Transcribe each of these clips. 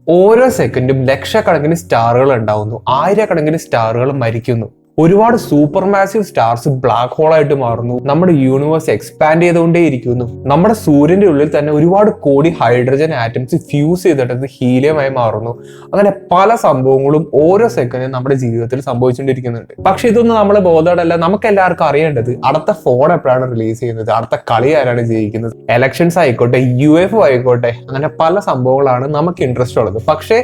ഓരോ സെക്കൻഡും ലക്ഷക്കണക്കിന് സ്റ്റാറുകൾ ഉണ്ടാവുന്നു, ആയിരക്കണക്കിന് സ്റ്റാറുകൾ മരിക്കുന്നു. ഒരുപാട് super massive stars black hole ആയിട്ട് മാറുന്നു. നമ്മുടെ യൂണിവേഴ്സ് എക്സ്പാൻഡ് ചെയ്തുകൊണ്ടേയിരിക്കുന്നു. നമ്മുടെ സൂര്യന്റെ ഉള്ളിൽ തന്നെ ഒരുപാട് കോടി ഹൈഡ്രജൻ ആറ്റംസ് ഫ്യൂസ് ചെയ്തിട്ട് ഹീലിയമായി മാറുന്നു. അങ്ങനെ പല സംഭവങ്ങളും ഓരോ സെക്കൻഡും നമ്മുടെ ജീവിതത്തിൽ സംഭവിച്ചുകൊണ്ടിരിക്കുന്നുണ്ട്. പക്ഷെ ഇതൊന്നും നമ്മളെ ബോധവടല്ല. നമുക്ക് എല്ലാവർക്കും അറിയേണ്ടത് അടുത്ത ഫോൺ എപ്പോഴാണ് റിലീസ് ചെയ്യുന്നത്, അടുത്ത കളി ആരാണ് ജയിക്കുന്നത്, എലക്ഷൻസ് ആയിക്കോട്ടെ, UFO ആയിക്കോട്ടെ, അങ്ങനെ പല സംഭവങ്ങളാണ് നമുക്ക് ഇൻട്രസ്റ്റ് ഉള്ളത്. പക്ഷേ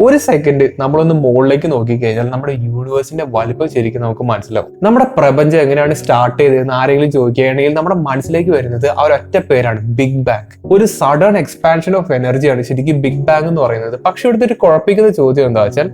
ഒരു സെക്കൻഡ് നമ്മളൊന്ന് മുകളിലേക്ക് നോക്കിക്കഴിഞ്ഞാൽ നമ്മുടെ യൂണിവേഴ്സിന്റെ വലിപ്പം ശരിക്കും നമുക്ക് മനസ്സിലാവും. നമ്മുടെ പ്രപഞ്ചം എങ്ങനെയാണ് സ്റ്റാർട്ട് ചെയ്തതെന്ന് ആരെങ്കിലും ചോദിക്കുകയാണെങ്കിൽ നമ്മുടെ മനസ്സിലേക്ക് വരുന്നത് ആ ഒരൊറ്റ പേരാണ്, ബിഗ് ബാങ്. ഒരു സഡൻ എക്സ്പാൻഷൻ ഓഫ് എനർജിയാണ് ശരിക്കും ബിഗ് ബാങ് എന്ന് പറയുന്നത്. പക്ഷെ ഇവിടുത്തെ ഒരു കുഴപ്പിക്കുന്ന ചോദ്യം എന്താ വെച്ചാൽ,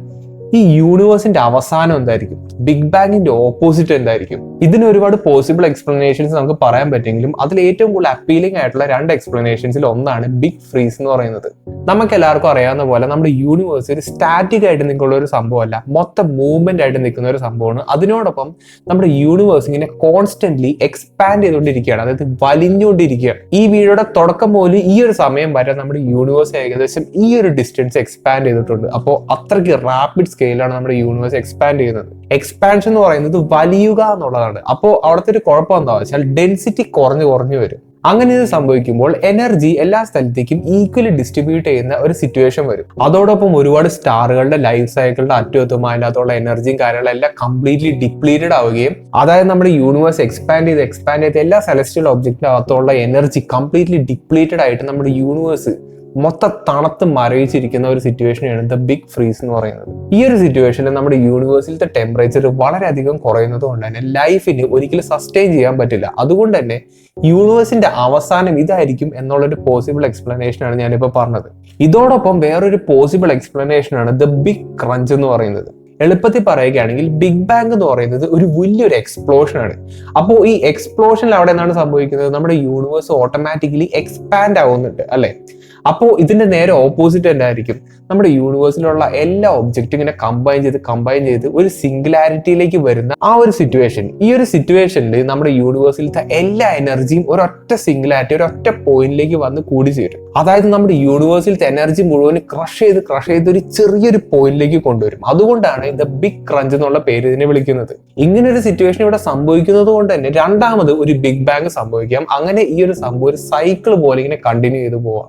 ഈ യൂണിവേഴ്സിന്റെ അവസാനം എന്തായിരിക്കും, ബിഗ് ബാങ്ങിന്റെ ഓപ്പോസിറ്റ് എന്തായിരിക്കും? ഇതിന് ഒരുപാട് പോസിബിൾ എക്സ്പ്ലനേഷൻസ് നമുക്ക് പറയാൻ പറ്റുമെങ്കിലും അതിൽ ഏറ്റവും കൂടുതൽ അപ്പീലിംഗ് ആയിട്ടുള്ള രണ്ട് എക്സ്പ്ലനേഷൻസിൽ ഒന്നാണ് ബിഗ് ഫ്രീസ് എന്ന് പറയുന്നത്. നമുക്ക് എല്ലാവർക്കും അറിയാവുന്ന പോലെ നമ്മുടെ യൂണിവേഴ്സ് ഒരു സ്റ്റാറ്റിക് ആയിട്ട് നിൽക്കുന്ന ഒരു സംഭവമല്ല, മൊത്തം മൂവ്മെന്റ് ആയിട്ട് നിൽക്കുന്ന ഒരു സംഭവമാണ്. അതിനോടൊപ്പം നമ്മുടെ യൂണിവേഴ്സ് ഇങ്ങനെ കോൺസ്റ്റന്റ്ലി എക്സ്പാൻഡ് ചെയ്തുകൊണ്ടിരിക്കുകയാണ്, അതായത് വലിഞ്ഞുകൊണ്ടിരിക്കുകയാണ്. ഈ വീഡിയോയുടെ തുടക്കം പോലും ഈ ഒരു സമയം വരെ നമ്മുടെ യൂണിവേഴ്സ് ഏകദേശം ഈ ഒരു ഡിസ്റ്റൻസ് എക്സ്പാൻഡ് ചെയ്തിട്ടുണ്ട്. അപ്പോൾ അത്രയ്ക്ക് റാപ്പിഡ് സ്കെയിലാണ് നമ്മുടെ യൂണിവേഴ്സ് എക്സ്പാൻഡ് ചെയ്യുന്നത്. എക്സ്പാൻഷൻ എന്ന് പറയുന്നത് വലിയുക എന്നുള്ളതാണ്. അപ്പോൾ അവിടുത്തെ ഒരു കുഴപ്പം എന്താ വെച്ചാൽ ഡെൻസിറ്റി കുറഞ്ഞു വരും. അങ്ങനെ ഇത് സംഭവിക്കുമ്പോൾ എനർജി എല്ലാ സ്ഥലത്തേക്കും ഈക്വലി ഡിസ്ട്രിബ്യൂട്ട് ചെയ്യുന്ന ഒരു സിറ്റുവേഷൻ വരും. അതോടൊപ്പം ഒരുപാട് സ്റ്റാറുകളുടെ ലൈഫ് സൈക്കിളിന്റെ അറ്റത്തും അതിനകത്തുള്ള എനർജിയും കാര്യങ്ങളെല്ലാം കംപ്ലീറ്റ്ലി ഡിപ്ലീറ്റഡ് ആവുകയും, അതായത് നമ്മുടെ യൂണിവേഴ്സ് എക്സ്പാൻഡ് ചെയ്ത് എല്ലാ സെലസ്റ്റിയൽ ഒബ്ജക്റ്റിന്റെ അകത്തുള്ള എനർജി കംപ്ലീറ്റ്ലി ഡിപ്ലീറ്റഡ് ആയിട്ട് നമ്മുടെ യൂണിവേഴ്സ് മൊത്തം തണുത്ത് മരവിച്ചിരിക്കുന്ന ഒരു സിറ്റുവേഷനാണ് ദ ബിഗ് ഫ്രീസ് എന്ന് പറയുന്നത്. ഈ ഒരു സിറ്റുവേഷനിൽ നമ്മുടെ യൂണിവേഴ്സിലത്തെ ടെമ്പറേച്ചർ വളരെയധികം കുറയുന്നത് കൊണ്ട് തന്നെ ലൈഫിന് ഒരിക്കലും സസ്റ്റെയിൻ ചെയ്യാൻ പറ്റില്ല. അതുകൊണ്ട് തന്നെ യൂണിവേഴ്സിന്റെ അവസാനം ഇതായിരിക്കും എന്നുള്ളൊരു പോസിബിൾ എക്സ്പ്ലനേഷൻ ആണ് ഞാനിപ്പോൾ പറഞ്ഞത്. ഇതോടൊപ്പം വേറൊരു പോസിബിൾ എക്സ്പ്ലനേഷൻ ആണ് ദ ബിഗ് ക്രഞ്ച് എന്ന് പറയുന്നത്. എളുപ്പത്തിൽ പറയുകയാണെങ്കിൽ ബിഗ് ബാങ് എന്ന് പറയുന്നത് ഒരു വലിയൊരു എക്സ്പ്ലോഷൻ ആണ്. അപ്പോൾ ഈ എക്സ്പ്ലോഷനിൽ അവിടെ എന്താണ് സംഭവിക്കുന്നത്, നമ്മുടെ യൂണിവേഴ്സ് ഓട്ടോമാറ്റിക്കലി എക്സ്പാൻഡ് ആവുന്നുണ്ട് അല്ലെ. അപ്പോൾ ഇതിന്റെ നേരെ ഓപ്പോസിറ്റ് എന്തായിരിക്കും, നമ്മുടെ യൂണിവേഴ്സിലുള്ള എല്ലാ ഒബ്ജക്റ്റും ഇങ്ങനെ കമ്പൈൻ ചെയ്ത് ഒരു സിംഗുലാരിറ്റിയിലേക്ക് വരുന്ന ആ ഒരു സിറ്റുവേഷൻ. ഈ ഒരു സിറ്റുവേഷനിൽ നമ്മുടെ യൂണിവേഴ്സിലത്തെ എല്ലാ എനർജിയും ഒരൊറ്റ സിംഗുലാരിറ്റി, ഒരൊറ്റ പോയിന്റിലേക്ക് വന്ന് കൂടിച്ചേരും. അതായത് നമ്മുടെ യൂണിവേഴ്സിലത്തെ എനർജി മുഴുവൻ ക്രഷ് ചെയ്ത് ഒരു ചെറിയൊരു പോയിന്റിലേക്ക് കൊണ്ടുവരും. അതുകൊണ്ടാണ് ദ ബിഗ് ക്രഞ്ച് എന്നുള്ള പേര് ഇതിനെ വിളിക്കുന്നത്. ഇങ്ങനെ ഒരു സിറ്റുവേഷൻ ഇവിടെ സംഭവിക്കുന്നത് കൊണ്ട് തന്നെ രണ്ടാമത് ഒരു ബിഗ് ബാങ് സംഭവിക്കാം. അങ്ങനെ ഈ ഒരു സംഭവം ഒരു സൈക്കിൾ പോലെ ഇങ്ങനെ കണ്ടിന്യൂ ചെയ്ത് പോവാം.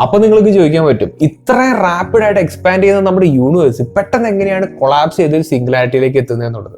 അപ്പൊ നിങ്ങൾക്ക് ചോദിക്കാൻ പറ്റും, ഇത്രയും റാപ്പിഡ് ആയിട്ട് എക്സ്പാൻഡ് ചെയ്യുന്ന നമ്മുടെ യൂണിവേഴ്സ് പെട്ടെന്ന് എങ്ങനെയാണ് കൊളാപ്സ് ചെയ്ത് ഒരു സിംഗുലാരിറ്റിയിലേക്ക് എത്തുന്നത് എന്നുള്ളത്.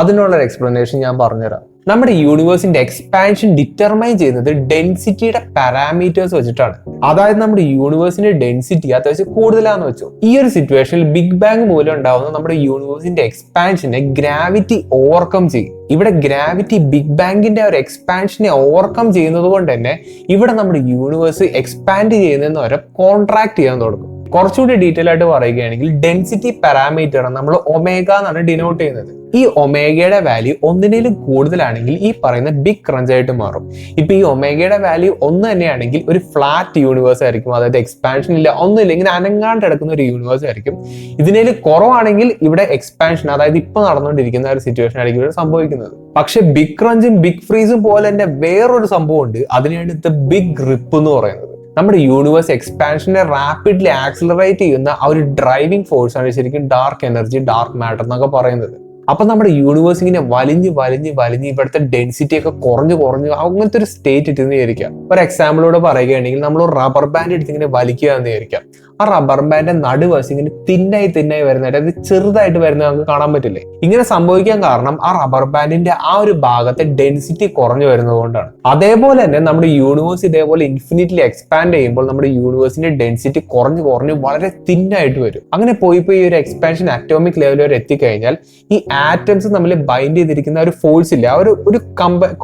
അതിനുള്ള ഒരു എക്സ്പ്ലനേഷൻ ഞാൻ പറഞ്ഞുതരാം. നമ്മുടെ യൂണിവേഴ്സിന്റെ എക്സ്പാൻഷൻ ഡിറ്റർമൈൻ ചെയ്യുന്നത് ഡെൻസിറ്റിയുടെ പാരാമീറ്റേഴ്സ് വെച്ചിട്ടാണ്. അതായത് നമ്മുടെ യൂണിവേഴ്സിന്റെ ഡെൻസിറ്റി അത്യാവശ്യം കൂടുതലാന്ന് വെച്ചോ. ഈ ഒരു സിറ്റുവേഷനിൽ ബിഗ് ബാങ് മൂലം ഉണ്ടാവുന്ന നമ്മുടെ യൂണിവേഴ്സിന്റെ എക്സ്പാൻഷനെ ഗ്രാവിറ്റി ഓവർകം ചെയ്യും. ഇവിടെ ഗ്രാവിറ്റി ബിഗ് ബാങ്ങിന്റെ ഒരു എക്സ്പാൻഷനെ ഓവർകം ചെയ്യുന്നത് കൊണ്ട് തന്നെ ഇവിടെ നമ്മുടെ യൂണിവേഴ്സ് എക്സ്പാൻഡ് ചെയ്യുന്നതെന്ന് വരെ കോൺട്രാക്ട് ചെയ്യാൻ തുടങ്ങും. കുറച്ചുകൂടി ഡീറ്റെയിൽ ആയിട്ട് പറയുകയാണെങ്കിൽ ഡെൻസിറ്റി പാരാമീറ്റർ നമ്മൾ ഒമേഗ എന്നാണ് ഡിനോട്ട് ചെയ്യുന്നത്. ഈ ഒമേഗയുടെ വാല്യൂ ഒന്നിനേലും കൂടുതലാണെങ്കിൽ ഈ പറയുന്ന ബിഗ് ക്രഞ്ച് ആയിട്ട് മാറും. ഇപ്പൊ ഈ ഒമേഗയുടെ വാല്യൂ 1 തന്നെയാണെങ്കിൽ ഒരു ഫ്ലാറ്റ് യൂണിവേഴ്സ് ആയിരിക്കും, അതായത് എക്സ്പാൻഷൻ ഇല്ല, ഒന്നുമില്ല, ഇങ്ങനെ അനങ്ങാണ്ട് കിടക്കുന്ന ഒരു യൂണിവേഴ്സ് ആയിരിക്കും. ഇതിനേലും കുറവാണെങ്കിൽ ഇവിടെ എക്സ്പാൻഷൻ, അതായത് ഇപ്പൊ നടന്നുകൊണ്ടിരിക്കുന്ന ഒരു സിറ്റുവേഷൻ ആയിരിക്കും ഇവിടെ സംഭവിക്കുന്നത്. പക്ഷെ ബിഗ് ക്രഞ്ചും ബിഗ് ഫ്രീസും പോലെ തന്നെ വേറൊരു സംഭവം ഉണ്ട്, അതിനെയാണ് ദ ബിഗ് റിപ്പ് എന്ന് പറയുന്നത്. നമ്മുടെ യൂണിവേഴ്സ് എക്സ്പാൻഷനെ റാപ്പിഡ്ലി ആക്സിലറേറ്റ് ചെയ്യുന്ന ആ ഒരു ഡ്രൈവിംഗ് ഫോഴ്സ് ആണ് ശരിക്കും ഡാർക്ക് എനർജി, ഡാർക്ക് മാറ്റർ എന്നൊക്കെ പറയുന്നത്. അപ്പൊ നമ്മുടെ യൂണിവേഴ്സ് ഇങ്ങനെ വലിഞ്ഞ് ഇവിടുത്തെ ഡെൻസിറ്റി ഒക്കെ കുറഞ്ഞു അങ്ങനത്തെ ഒരു സ്റ്റേറ്റ് ഇട്ടെന്ന് വിചാരിക്കാം. ഒരു എക്സാമ്പിളോട് പറയുകയാണെങ്കിൽ നമ്മൾ റബ്ബർ ബാൻഡ് എടുത്ത് ഇങ്ങനെ വലിക്കുക എന്ന് വിചാരിക്കാം. ആ റബ്ബർ ബാൻഡിന്റെ നടുവശം ഇങ്ങനെ തിന്നായി വരുന്നതായിട്ട്, അത് ചെറുതായിട്ട് വരുന്നത് നമുക്ക് കാണാൻ പറ്റില്ലേ. ഇങ്ങനെ സംഭവിക്കാൻ കാരണം ആ റബ്ബർ ബാൻഡിന്റെ ആ ഒരു ഭാഗത്തെ ഡെൻസിറ്റി കുറഞ്ഞു വരുന്നത് കൊണ്ടാണ്. അതേപോലെ തന്നെ നമ്മുടെ യൂണിവേഴ്സ് ഇതേപോലെ ഇൻഫിനിറ്റ്ലി എക്സ്പാൻഡ് ചെയ്യുമ്പോൾ നമ്മുടെ യൂണിവേഴ്സിന്റെ ഡെൻസിറ്റി കുറഞ്ഞു വളരെ തിന്നായിട്ട് വരും. അങ്ങനെ പോയി ഈ ഒരു എക്സ്പാൻഷൻ അറ്റോമിക് ലെവൽ വരെ എത്തിക്കഴിഞ്ഞാൽ ഈ ആറ്റംസ് തമ്മിൽ ബൈൻഡ് ചെയ്തിരിക്കുന്ന ഒരു ഫോഴ്സ് ഇല്ല, ഒരു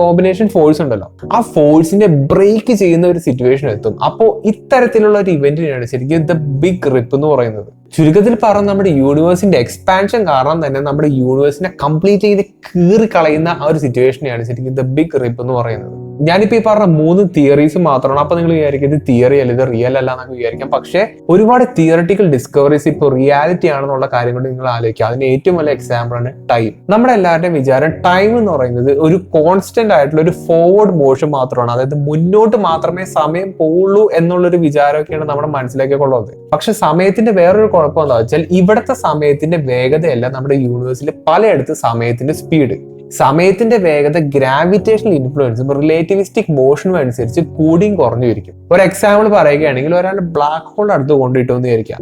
കോമ്പിനേഷൻ ഫോഴ്സ് ഉണ്ടല്ലോ, ആ ഫോഴ്സിനെ ബ്രേക്ക് ചെയ്യുന്ന ഒരു സിറ്റുവേഷൻ എത്തും. അപ്പോൾ ഇത്തരത്തിലുള്ള ഒരു ഇവന്റിനാണ് ശരിക്കും ദ ബിഗ് റിപ്പ് എന്ന് പറയുന്നത്. ചുരുക്കത്തിൽ പറഞ്ഞ നമ്മുടെ യൂണിവേഴ്സിന്റെ എക്സ്പാൻഷൻ കാരണം തന്നെ നമ്മുടെ യൂണിവേഴ്സിനെ കംപ്ലീറ്റ് ചെയ്ത് കീറി കളയുന്ന ആ ഒരു സിറ്റുവേഷനെയാണ് ശരിക്കും ദ ബിഗ് റിപ്പ് എന്ന് പറയുന്നത്. ഞാനിപ്പോ ഈ പറഞ്ഞ 3 തിയറീസ് മാത്രമാണ്. അപ്പൊ നിങ്ങൾ വിചാരിക്കും ഇത് തിയറി അല്ല, ഇത് റിയൽ അല്ല എന്നൊക്കെ വിചാരിക്കാം. പക്ഷേ ഒരുപാട് തിയറിറ്റിക്കൽ ഡിസ്കവറീസ് ഇപ്പോൾ റിയാലിറ്റി ആണെന്നുള്ള കാര്യം കൊണ്ട് നിങ്ങൾ ആലോചിക്കുക. അതിന് ഏറ്റവും വലിയ എക്സാമ്പിൾ ആണ് ടൈം. നമ്മുടെ എല്ലാവരുടെയും വിചാരം ടൈം എന്ന് പറയുന്നത് ഒരു കോൺസ്റ്റന്റ് ആയിട്ടുള്ള ഒരു ഫോർവേഡ് മോഷൻ മാത്രമാണ്. അതായത് മുന്നോട്ട് മാത്രമേ സമയം പോവുള്ളൂ എന്നുള്ളൊരു വിചാരമൊക്കെയാണ് നമ്മുടെ മനസ്സിലേക്കൊക്കെ ഉള്ളത്. പക്ഷെ സമയത്തിന്റെ വേറൊരു കുഴപ്പം എന്താ വെച്ചാൽ ഇവിടുത്തെ സമയത്തിന്റെ വേഗതയല്ല നമ്മുടെ യൂണിവേഴ്സിൽ പലയിടത്ത് സമയത്തിന്റെ സ്പീഡ്. സമയത്തിന്റെ വേഗത ഗ്രാവിറ്റേഷണൽ ഇൻഫ്ലുവൻസും റിലേറ്റിവിസ്റ്റിക് മോഷനും അനുസരിച്ച് കൂടിയും കുറഞ്ഞു ഇരിക്കും. ഒരു എക്സാമ്പിൾ പറയുകയാണെങ്കിൽ ഒരാൾ ബ്ലാക്ക് ഹോൾ അടുത്ത് കൊണ്ടിട്ടു എന്ന് വിചാരിക്കാം.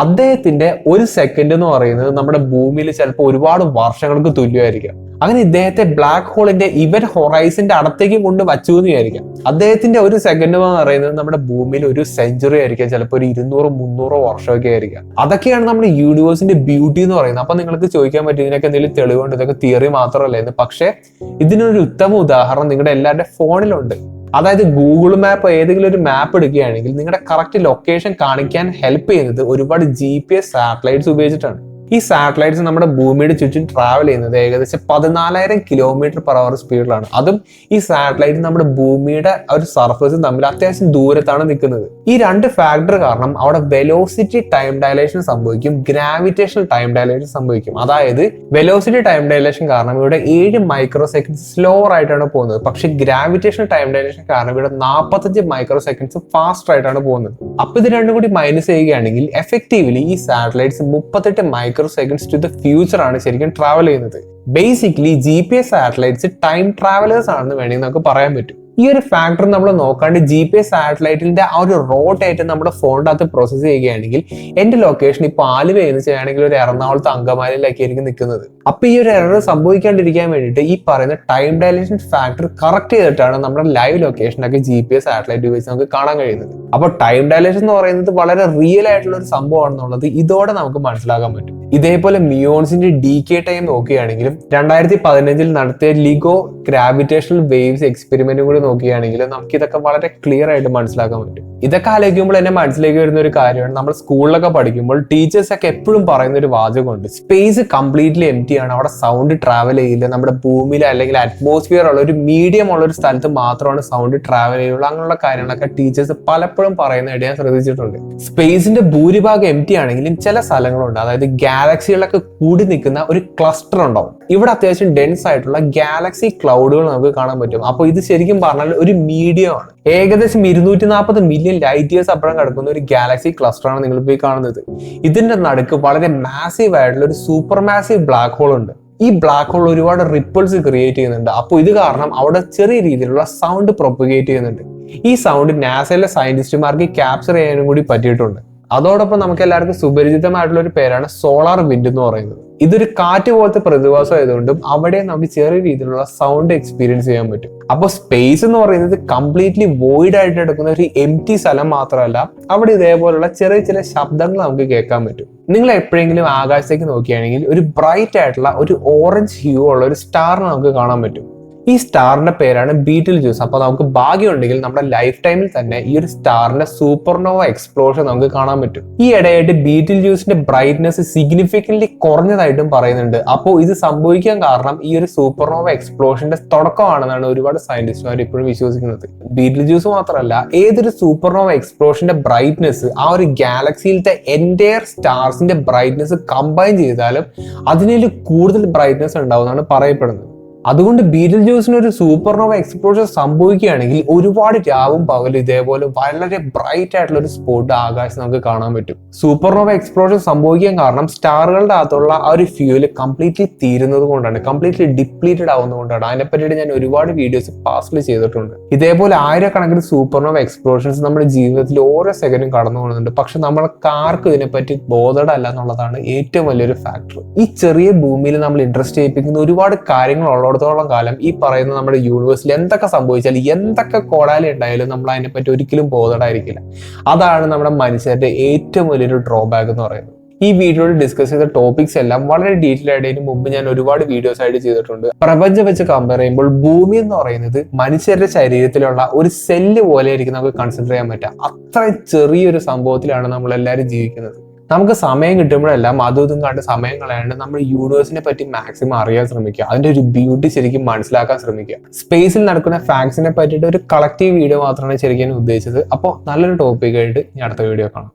അദ്ദേഹത്തിന്റെ 1 സെക്കൻഡ് എന്ന് പറയുന്നത് നമ്മുടെ ഭൂമിയിൽ ചിലപ്പോൾ ഒരുപാട് വർഷങ്ങൾക്ക് തുല്യമായിരിക്കാം. അങ്ങനെ ഇദ്ദേഹത്തെ ബ്ലാക്ക് ഹോളിന്റെ ഇവൻ ഹൊറൈസന്റെ അടുത്തേക്ക് കൊണ്ട് വച്ചു എന്ന് വിചാരിക്കാം. അദ്ദേഹത്തിന്റെ 1 സെക്കൻഡ് എന്ന് പറയുന്നത് നമ്മുടെ ഭൂമിയിൽ 1 സെഞ്ചുറി ആയിരിക്കാം, ചിലപ്പോൾ ഒരു 200-300 വർഷമൊക്കെ ആയിരിക്കാം. അതൊക്കെയാണ് നമ്മുടെ യൂണിവേഴ്സിന്റെ ബ്യൂട്ടി എന്ന് പറയുന്നത്. അപ്പൊ നിങ്ങൾക്ക് ചോദിക്കാൻ പറ്റും ഇതിനൊക്കെ എന്തെങ്കിലും തെളിവുണ്ട്, ഇതൊക്കെ തിയറി മാത്രമല്ല എന്ന്. പക്ഷേ ഇതിനൊരു ഉത്തമ ഉദാഹരണം നിങ്ങളുടെ എല്ലാവരുടെ ഫോണിലുണ്ട്. അതായത് ഗൂഗിൾ മാപ്പ്, ഏതെങ്കിലും ഒരു മാപ്പ് എടുക്കുകയാണെങ്കിൽ നിങ്ങളുടെ കറക്റ്റ് ലൊക്കേഷൻ കാണിക്കാൻ ഹെൽപ്പ് ചെയ്യുന്നത് ഒരുപാട് GPS സാറ്റലൈറ്റ്സ് ഉപയോഗിച്ചിട്ടാണ്. ഈ സാറ്റലൈറ്റ്സ് നമ്മുടെ ഭൂമിയുടെ ചുറ്റും ട്രാവൽ ചെയ്യുന്നത് ഏകദേശം 14,000 km/h സ്പീഡിലാണ്. അതും ഈ സാറ്റലൈറ്റ് നമ്മുടെ ഭൂമിയുടെ ഒരു സർഫേസും തമ്മിൽ അത്യാവശ്യം ദൂരത്താണ് നിൽക്കുന്നത്. ഈ 2 ഫാക്ടർ കാരണം അവിടെ വെലോസിറ്റി ടൈം ഡയലേഷൻ സംഭവിക്കും, ഗ്രാവിറ്റേഷണൽ ടൈം ഡയലേഷൻ സംഭവിക്കും. അതായത് വെലോസിറ്റി ടൈം ഡയലേഷൻ കാരണം ഇവിടെ 7 മൈക്രോ സെക്കൻഡ്സ് സ്ലോവർ ആയിട്ടാണ് പോകുന്നത്. പക്ഷെ ഗ്രാവിറ്റേഷണൽ ടൈം ഡയലേഷൻ കാരണം ഇവിടെ 45 മൈക്രോ സെക്കൻഡ്സ് ഫാസ്റ്റർ ആയിട്ടാണ് പോകുന്നത്. അപ്പൊ ഇത് രണ്ടും കൂടി മൈനസ് ചെയ്യുകയാണെങ്കിൽ എഫക്റ്റീവ്ലി ഈ satellites 38 micro seconds to the future ആണ് ശരിക്കും ട്രാവൽ ചെയ്യുന്നത്. Basically GPS satellites time travellers ആണെന്ന് വേണമെങ്കിൽ നമുക്ക് പറയാൻ പറ്റും. ഈ ഒരു ഫാക്ടർ നമ്മൾ നോക്കാണ്ട് GPS സാറ്റലൈറ്റിന്റെ ആ ഒരു റോട്ട് ആയിട്ട് നമ്മുടെ ഫോണിന്റെ അകത്ത് പ്രോസസ് ചെയ്യുകയാണെങ്കിൽ എന്റെ ലൊക്കേഷൻ ഇപ്പൊ ആലുവയെന്ന് ചെയ്യുകയാണെങ്കിൽ ഒരു എറണാകുളത്ത് അങ്കമാലിയിലൊക്കെ ആയിരിക്കും നിൽക്കുന്നത്. അപ്പൊ ഈ ഒരു എറർ സംഭവിക്കാണ്ടിരിക്കാൻ വേണ്ടിയിട്ട് ഈ പറയുന്ന ടൈം ഡയലേഷൻ ഫാക്ടർ കറക്റ്റ് ചെയ്തിട്ടാണ് നമ്മുടെ ലൈവ് ലൊക്കേഷനൊക്കെ GPS സാറ്റലൈറ്റ് ഉപയോഗിച്ച് നമുക്ക് കാണാൻ കഴിയുന്നത്. അപ്പൊ ടൈം ഡയലേഷൻ എന്ന് പറയുന്നത് വളരെ റിയൽ ആയിട്ടുള്ള ഒരു സംഭവമാണെന്നുള്ളത് ഇതോടെ നമുക്ക് മനസ്സിലാക്കാൻ പറ്റും. ഇതേപോലെ മിയോൺസിന്റെ ഡീകേ ടൈം നോക്കുകയാണെങ്കിലും 2015 നടത്തിയ ലിഗോ ഗ്രാവിറ്റേഷണൽ വേവ്സ് എക്സ്പെരിമെന്റും കൂടി നോക്കുകയാണെങ്കിൽ നമുക്ക് ഇതൊക്കെ വളരെ ക്ലിയർ ആയിട്ട് മനസ്സിലാക്കാൻ പറ്റും. ഇതൊക്കെ ആലോചിക്കുമ്പോൾ എന്നെ മനസ്സിലേക്ക് വരുന്ന ഒരു കാര്യമാണ്, നമ്മൾ സ്കൂളിലൊക്കെ പഠിക്കുമ്പോൾ ടീച്ചേഴ്സ് ഒക്കെ എപ്പോഴും പറയുന്ന ഒരു വാചകമുണ്ട്, സ്പേസ് കംപ്ലീറ്റ്ലി എംപ്റ്റി ആണ്, അവിടെ സൗണ്ട് ട്രാവൽ ചെയ്യില്ല, നമ്മുടെ ഭൂമിയിൽ അല്ലെങ്കിൽ അറ്റ്മോസ്ഫിയർ ഉള്ള ഒരു മീഡിയം ഉള്ള ഒരു സ്ഥലത്ത് മാത്രമാണ് സൗണ്ട് ട്രാവൽ ചെയ്യുള്ളൂ. അങ്ങനെയുള്ള കാര്യങ്ങളൊക്കെ ടീച്ചേഴ്സ് പലപ്പോഴും പറയുന്നതായിട്ട് ഞാൻ ശ്രദ്ധിച്ചിട്ടുണ്ട്. സ്പേസിന്റെ ഭൂരിഭാഗം എംപ്റ്റി ആണെങ്കിലും ചില സ്ഥലങ്ങളുണ്ട്, അതായത് ഗാലക്സികളൊക്കെ കൂടി നിൽക്കുന്ന ഒരു ക്ലസ്റ്റർ ഉണ്ടാവും. ഇവിടെ അത്യാവശ്യം ഡെൻസ് ആയിട്ടുള്ള ഗാലക്സി ക്ലൗഡുകൾ നമുക്ക് കാണാൻ പറ്റും. അപ്പോൾ ഇത് ശരിക്കും പറഞ്ഞാൽ ഒരു മീഡിയം ആണ്. ഏകദേശം 240 മില്യൺ ലൈറ്റ് ഇയേഴ്സ് അപ്പുറം കിടക്കുന്ന ഒരു ഗാലക്സി ക്ലസ്റ്റർ ആണ് നിങ്ങൾ ഇപ്പോൾ കാണുന്നത്. ഇതിന്റെ നടുക്ക് വളരെ മാസീവ് ആയിട്ടുള്ള ഒരു സൂപ്പർ മാസീവ് ബ്ലാക്ക് ഹോൾ ഉണ്ട്. ഈ ബ്ലാക്ക് ഹോൾ ഒരുപാട് റിപ്പിൾസ് ക്രിയേറ്റ് ചെയ്യുന്നുണ്ട്. അപ്പോൾ ഇത് കാരണം അവിടെ ചെറിയ രീതിയിലുള്ള സൗണ്ട് പ്രൊപ്പഗേറ്റ് ചെയ്യുന്നുണ്ട്. ഈ സൗണ്ട് നാസയിലെ സയന്റിസ്റ്റുമാർക്ക് ക്യാപ്ചർ ചെയ്യാനും കൂടി പറ്റിയിട്ടുണ്ട്. അതോടൊപ്പം നമുക്ക് എല്ലാവർക്കും സുപരിചിതമായിട്ടുള്ള ഒരു പേരാണ് സോളാർ വിൻഡ് എന്ന് പറയുന്നത്. ഇതൊരു കാറ്റ് പോലത്തെ പ്രതിഭാസം ആയതുകൊണ്ടും അവിടെ നമുക്ക് ചെറിയ രീതിയിലുള്ള സൗണ്ട് എക്സ്പീരിയൻസ് ചെയ്യാൻ പറ്റും. അപ്പോൾ സ്പേസ് എന്ന് പറയുന്നത് കംപ്ലീറ്റ്ലി വോയിഡ് ആയിട്ട് എടുക്കുന്ന ഒരു എംപ്റ്റി സ്ഥലം മാത്രമല്ല, അവിടെ ഇതേപോലുള്ള ചെറിയ ചില ശബ്ദങ്ങൾ നമുക്ക് കേൾക്കാൻ പറ്റും. നിങ്ങൾ എപ്പോഴെങ്കിലും ആകാശത്തേക്ക് നോക്കുകയാണെങ്കിൽ ഒരു ബ്രൈറ്റ് ആയിട്ടുള്ള ഒരു ഓറഞ്ച് ഹ്യൂ ഉള്ള ഒരു സ്റ്റാറിനെ നമുക്ക് കാണാൻ പറ്റും. ഈ സ്റ്റാറിന്റെ പേരാണ് ബീറ്റിൽ ജ്യൂസ്. അപ്പൊ നമുക്ക് ഭാഗ്യമുണ്ടെങ്കിൽ നമ്മുടെ ലൈഫ് ടൈമിൽ തന്നെ ഈ ഒരു സ്റ്റാറിന്റെ സൂപ്പർനോവ എക്സ്പ്ലോഷൻ നമുക്ക് കാണാൻ പറ്റും. ഈ ഇടയായിട്ട് ബീറ്റിൽ ജ്യൂസിന്റെ ബ്രൈറ്റ്നെസ് സിഗ്നിഫിക്കന്റ്ലി കുറഞ്ഞതായിട്ടും പറയുന്നുണ്ട്. അപ്പോൾ ഇത് സംഭവിക്കാൻ കാരണം ഈ ഒരു സൂപ്പർനോവ എക്സ്പ്ലോഷന്റെ തുടക്കമാണെന്നാണ് ഒരുപാട് സയന്റിസ്റ്റുമാർ ഇപ്പോഴും വിശ്വസിക്കുന്നത്. ബീറ്റിൽ ജ്യൂസ് മാത്രമല്ല, ഏതൊരു സൂപ്പർനോവ എക്സ്പ്ലോഷന്റെ ബ്രൈറ്റ്നെസ് ആ ഒരു ഗാലക്സിയിലത്തെ എൻറ്റയർ സ്റ്റാർസിന്റെ ബ്രൈറ്റ്നെസ് കമ്പൈൻ ചെയ്താലും അതിനേൽ കൂടുതൽ ബ്രൈറ്റ്നെസ് ഉണ്ടാവുമെന്നാണ് പറയപ്പെടുന്നത്. അതുകൊണ്ട് ബീറ്റിൽ ജ്യൂസിന് ഒരു സൂപ്പർനോവ എക്സ്പ്ലോഷൻ സംഭവിക്കുകയാണെങ്കിൽ ഒരുപാട് രാവും പകലും ഇതേപോലെ വളരെ ബ്രൈറ്റ് ആയിട്ടുള്ള ഒരു സ്പോട്ട് ആകാശം നമുക്ക് കാണാൻ പറ്റും. സൂപ്പർനോവ എക്സ്പ്ലോഷൻ സംഭവിക്കാൻ കാരണം സ്റ്റാറുകളുടെ അകത്തുള്ള ആ ഒരു ഫ്യൂല് കംപ്ലീറ്റ്ലി തീരുന്നത് കൊണ്ടാണ്, കംപ്ലീറ്റ്ലി ഡിപ്ലീറ്റഡ് ആവുന്നതുകൊണ്ടാണ്. അതിനെപ്പറ്റിയിട്ട് ഞാൻ ഒരുപാട് വീഡിയോസ് പാസ്റ്റിൽ ചെയ്തിട്ടുണ്ട്. ഇതേപോലെ ആയിരക്കണക്കിന് സൂപ്പർനോവ എക്സ്പ്ലോഷൻസ് നമ്മുടെ ജീവിതത്തിൽ ഓരോ സെക്കൻഡും കടന്നു പോകുന്നുണ്ട്. പക്ഷെ നമ്മൾക്ക് ആർക്കും ഇതിനെപ്പറ്റി ബോധമല്ല എന്നുള്ളതാണ് ഏറ്റവും വലിയൊരു ഫാക്ടർ. ഈ ചെറിയ ഭൂമിയിൽ നമ്മൾ ഇൻട്രസ്റ്റ് ചെയ്യിപ്പിക്കുന്ന ഒരുപാട് കാര്യങ്ങളുള്ള ത്തോളം കാലം ഈ പറയുന്ന നമ്മുടെ യൂണിവേഴ്സിൽ എന്തൊക്കെ സംഭവിച്ചാലും എന്തൊക്കെ കോടാലി ഉണ്ടായാലും നമ്മൾ അതിനെപ്പറ്റി ഒരിക്കലും ബോധമായിരിക്കില്ല. അതാണ് നമ്മുടെ മനുഷ്യരുടെ ഏറ്റവും വലിയൊരു ഡ്രോബാക്ക് എന്ന് പറയുന്നത്. ഈ വീഡിയോയിൽ ഡിസ്കസ് ചെയ്ത ടോപ്പിക്സ് എല്ലാം വളരെ ഡീറ്റെയിൽ ആയിട്ട് മുമ്പ് ഞാൻ ഒരുപാട് വീഡിയോസ് ആയിട്ട് ചെയ്തിട്ടുണ്ട്. പ്രപഞ്ചം വെച്ച് കമ്പയർ ചെയ്യുമ്പോൾ ഭൂമി എന്ന് പറയുന്നത് മനുഷ്യരുടെ ശരീരത്തിലുള്ള ഒരു സെല്ല് പോലെ ആയിരിക്കും നമുക്ക് കൺസിഡർ ചെയ്യാൻ പറ്റുക. അത്ര ചെറിയൊരു സംഭവത്തിലാണ് നമ്മൾ എല്ലാവരും ജീവിക്കുന്നത്. നമുക്ക് സമയം കിട്ടുമ്പോഴെല്ലാം അതും ഇതും കണ്ട് സമയം കളയാണ്ട് നമ്മൾ യൂണിവേഴ്സിനെ പറ്റി മാക്സിമം അറിയാൻ ശ്രമിക്കുക. അതിന്റെ ഒരു ബ്യൂട്ടി ശരിക്കും മനസ്സിലാക്കാൻ ശ്രമിക്കുക. സ്പേസിൽ നടക്കുന്ന ഫാക്ട്സിനെ പറ്റിയിട്ട് ഒരു കളക്റ്റീവ് വീഡിയോ മാത്രമാണ് ശരിക്കും ഉദ്ദേശിച്ചത്. അപ്പോൾ നല്ലൊരു ടോപ്പിക്കായിട്ട് ഞാൻ അടുത്ത വീഡിയോ കാണാം.